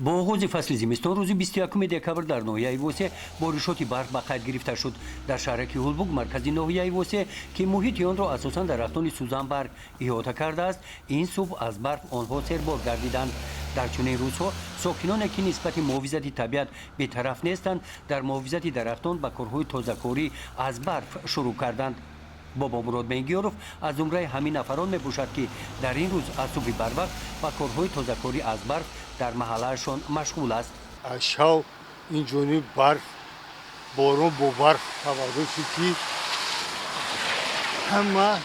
با آغاز فصل زمستان روز 21 دکامبر در ناحیه واسه بارشاتی برف به قید گرفته شد. در شهرک هولبوگ مرکز ناحیه واسه که محیط آن را اساساً درختان سوزنبرگ احاطه کرده است، این صبح از برف آنها سربار گردیدند. در چنین روزها ساکنان که نسبت محافظت طبیعت بی‌طرف نیستند در محافظت درختان به کارهای تازه‌کاری از برف شروع کردند. بابا مراد بنگیارов از جمله همین نفران میباشد که در این روز از صبح بروقت با کارهای تازه‌کاری از برف در محلهشان مشغول است. از شب اینجوری برف بارون با برف تولد شد که همه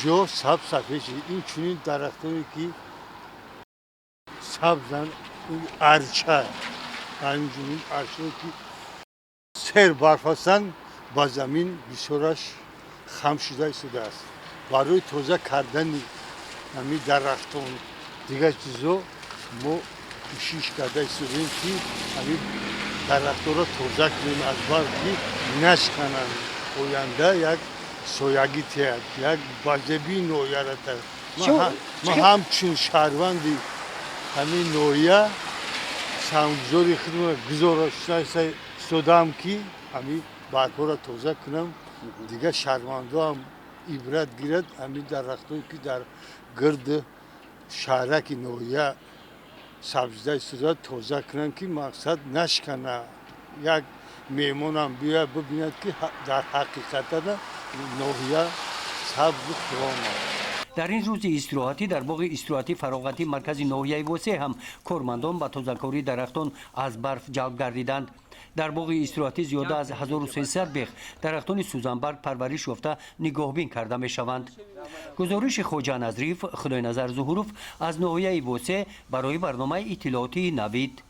جا سبز سفید شد. این چنین درختانی که سبزن این ارچه همینجوری ارچه که سر برف هستن با زمین بسیارش خم شده است. برای تازه کردن همین درختان دیگه چیزا ما کوشش کرده ایستادیم که همین درختان را تازه کنیم از برف که نشکنن. آینده یک سایگی تید یک بازبی نوعیه را تید. ما همچون شهروندی همین نوعیه سمگذاری خودم گزارش ایستادم که همین برفا را تازه کنم. دیگه شهروندا هم عبرت گیرد همین درختایی که در گرد شهرک نوعیه سبزده ایستاده تازه کنن که مقصد نشکنه. یک میمون هم بیاید ببیند که در حقیقت نوعیه سبز و خرام است. در این روز استراحتی در باغ استراحتی فراغتی مرکز ناحیه واسه هم کارمندان به تازه‌کاری درختان از برف جلب گردیدند. در باغ استراحتی زیاده از 1300 بیخ درختان سوزنبرگ پرورش یافته نگاهبین کرده می شوند. گزارش خواجه نظریف خدای نظر ظهوروف از ناحیه واسه برای برنامه اطلاعاتی نوید.